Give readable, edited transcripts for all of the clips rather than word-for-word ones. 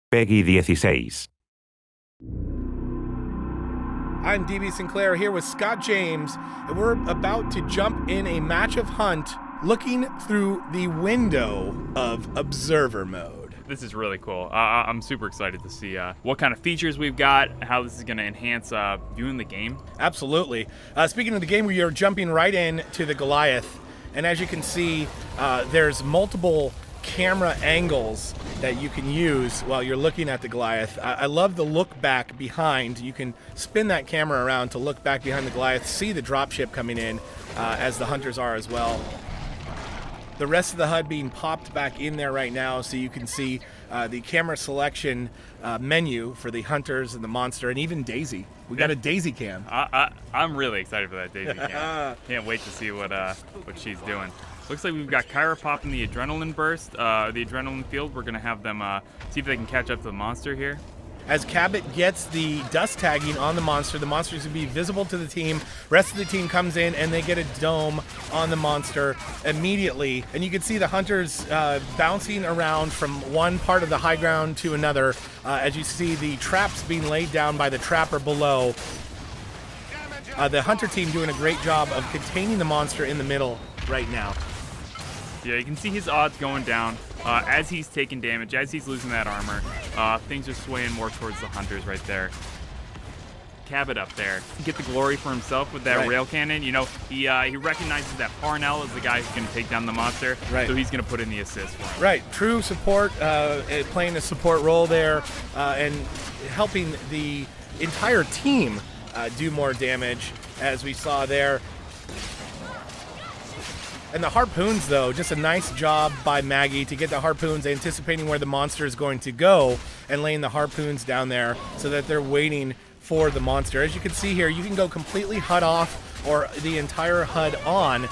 Peggy 16. I'm DB Sinclair here with Scott James, and we're about to jump in a match of Hunt looking through the window of Observer Mode. This is really cool. I'm super excited to see what kind of features we've got, how this is going to enhance viewing the game. Absolutely. Speaking of the game, we are jumping right in to the Goliath, and as you can see, there's multiple camera angles that you can use while you're looking at the Goliath. I love the look back behind. You can spin that camera around to look back behind the Goliath, see the dropship coming in as the hunters are as well. The rest of the HUD being popped back in there right now, so you can see the camera selection menu for the hunters and the monster, and even Daisy. We got a Daisy cam. I'm really excited for that Daisy cam. Can't wait to see what she's doing. Looks like we've got Kyra popping the adrenaline burst, the adrenaline field. We're gonna have them see if they can catch up to the monster here. As Cabot gets the dust tagging on the monster's going to be visible to the team. Rest of the team comes in and they get a dome on the monster immediately. And you can see the hunters bouncing around from one part of the high ground to another as you see the traps being laid down by the trapper below. The hunter team doing a great job of containing the monster in the middle right now. Yeah, you can see his odds going down as he's taking damage, as he's losing that armor. Things are swaying more towards the hunters right there. Cabot up there, get the glory for himself with that rail cannon. You know, he recognizes that Parnell is the guy who's going to take down the monster, so he's going to put in the assist for him. Right, true support, playing a support role there, and helping the entire team do more damage, as we saw there. And the harpoons, though, just a nice job by Maggie to get the harpoons, anticipating where the monster is going to go and laying the harpoons down there so that they're waiting for the monster. As you can see here, you can go completely HUD off or the entire HUD on.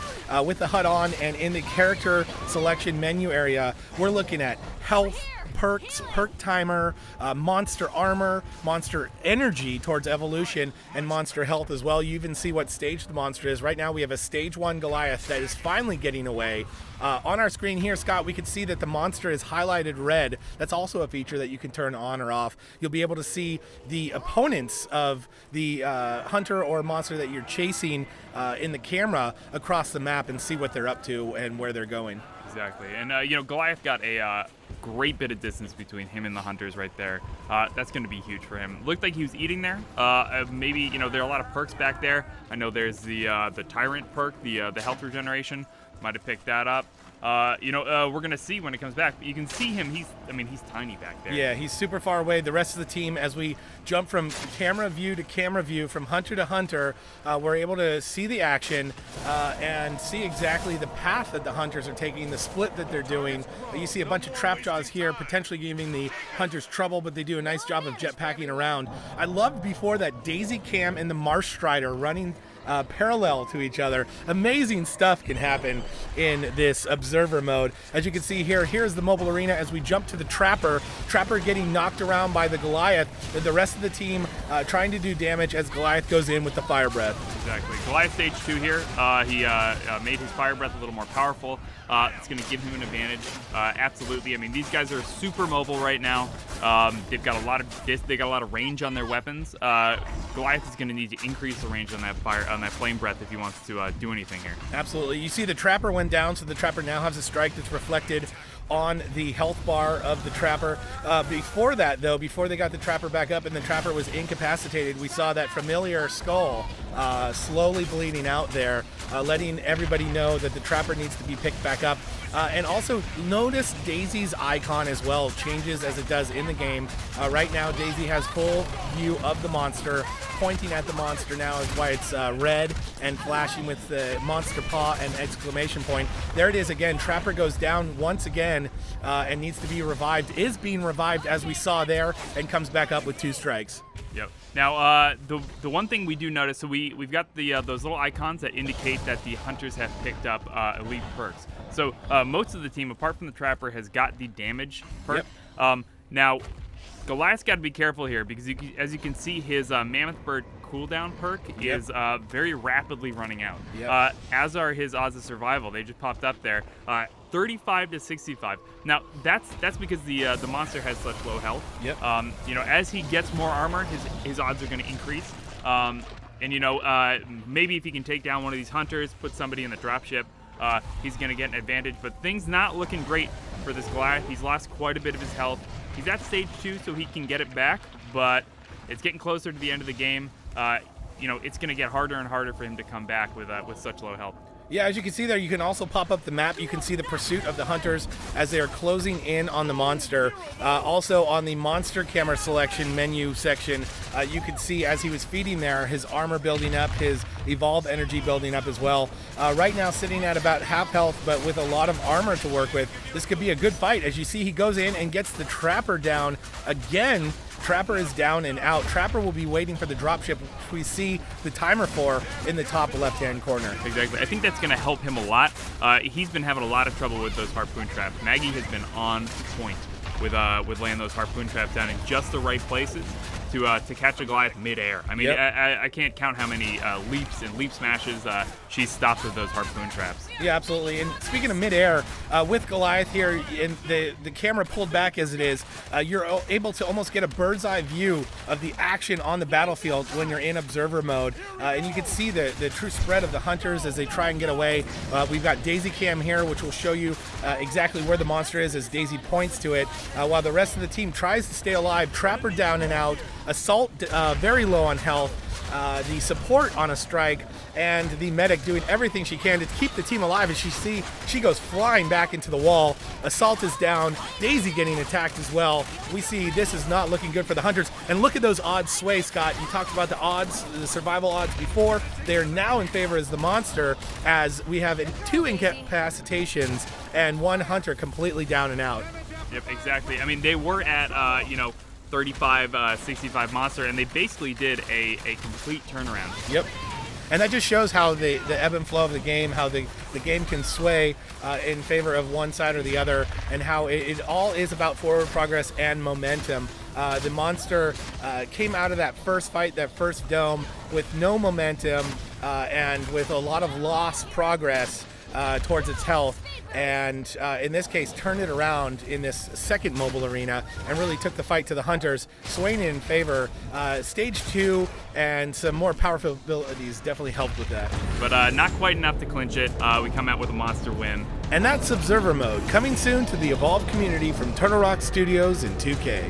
With the HUD on and in the character selection menu area, we're looking at health, perks, perk timer, monster armor, monster energy towards evolution, and monster health as well. You even see what stage the monster is. Right now we have a stage 1 Goliath that is finally getting away. On our screen here, Scott, we can see that the monster is highlighted red. That's also a feature that you can turn on or off. You'll be able to see the opponents of the hunter or monster that you're chasing in the camera across the map and see what they're up to and where they're going. Exactly, and you know, Goliath got a great bit of distance between him and the hunters right there. That's going to be huge for him. Looked like he was eating there. Maybe, you know, there are a lot of perks back there. I know there's the Tyrant perk, the health regeneration. Might have picked that up. You know, we're gonna see when it comes back. But you can see him. He's tiny back there. Yeah, he's super far away. The rest of the team, as we jump from camera view to camera view, from hunter to hunter, we're able to see the action and see exactly the path that the hunters are taking, the split that they're doing. You see a bunch of trap jaws here, potentially giving the hunters trouble, but they do a nice job of jetpacking around. I loved before that Daisy Cam and the Marsh Strider running parallel to each other. Amazing stuff can happen in this observer mode. As you can see here, here's the mobile arena as we jump to the Trapper. Trapper getting knocked around by the Goliath. The rest of the team trying to do damage as Goliath goes in with the Fire Breath. Exactly. Goliath stage 2 here. He made his Fire Breath a little more powerful. It's going to give him an advantage. Absolutely. I mean, these guys are super mobile right now. They've got a lot of range on their weapons. Goliath is going to need to increase the range on that flame breath if he wants to do anything here. Absolutely. You see the Trapper went down, so the Trapper now has a strike that's reflected on the health bar of the Trapper. Before that, though, before they got the Trapper back up and the Trapper was incapacitated, we saw that familiar skull slowly bleeding out there, letting everybody know that the Trapper needs to be picked back up. And also notice Daisy's icon as well changes as it does in the game. Right now Daisy has full view of the monster. Pointing at the monster now is why it's red and flashing with the monster paw and exclamation point. There it is again. Trapper goes down once again and needs to be revived. Is being revived as we saw there and comes back up with 2 strikes. Yep. Now, the one thing we do notice, so we've got the those little icons that indicate that the hunters have picked up elite perks. So most of the team, apart from the Trapper, has got the damage perk. Yep. Now, Goliath's got to be careful here because as you can see, his Mammoth Bird cooldown perk Yep. is very rapidly running out. Yep. As are his odds of survival. They just popped up there. 35 to 65. Now that's because the monster has such low health. Yep. You know, as he gets more armor, his odds are going to increase. And you know, maybe if he can take down one of these hunters, put somebody in the dropship, he's going to get an advantage. But things not looking great for this Goliath. He's lost quite a bit of his health. He's at stage 2, so he can get it back, but it's getting closer to the end of the game. You know, it's going to get harder and harder for him to come back with such low health. Yeah, as you can see there, you can also pop up the map. You can see the pursuit of the hunters as they are closing in on the monster. Also on the monster camera selection menu section, you can see as he was feeding there, his armor building up, his evolve energy building up as well. Right now sitting at about half health, but with a lot of armor to work with. This could be a good fight. As you see, he goes in and gets the Trapper down again. Trapper is down and out. Trapper will be waiting for the dropship, which we see the timer for in the top left-hand corner. Exactly. I think that's going to help him a lot. He's been having a lot of trouble with those harpoon traps. Maggie has been on point with laying those harpoon traps down in just the right places to catch a Goliath mid-air. I mean, yep. I can't count how many leaps and leap smashes she's stopped with those harpoon traps. Yeah, absolutely. And speaking of mid-air, with Goliath here, and the camera pulled back as it is, you're able to almost get a bird's eye view of the action on the battlefield when you're in observer mode. And you can see the true spread of the hunters as they try and get away. We've got Daisy Cam here, which will show you exactly where the monster is as Daisy points to it, while the rest of the team tries to stay alive. Trapper down and out. Assault very low on health. The support on a strike, and the medic doing everything she can to keep the team alive. As she goes flying back into the wall. Assault is down. Daisy getting attacked as well. We see this is not looking good for the hunters. And look at those odds sway, Scott. You talked about the odds, the survival odds before. They are now in favor as the monster, as we have 2 incapacitations and 1 hunter completely down and out. Yep, exactly. I mean, they were at 35, 65 monster, and they basically did a complete turnaround. Yep. And that just shows how the ebb and flow of the game, how the game can sway in favor of one side or the other, and how it all is about forward progress and momentum. The monster came out of that first fight, that first dome, with no momentum and with a lot of lost progress towards its health. And in this case, turned it around in this second mobile arena and really took the fight to the hunters, swaying in favor. Stage 2 and some more powerful abilities definitely helped with that. But not quite enough to clinch it. We come out with a monster win. And that's Observer Mode, coming soon to the Evolve community from Turtle Rock Studios in 2K.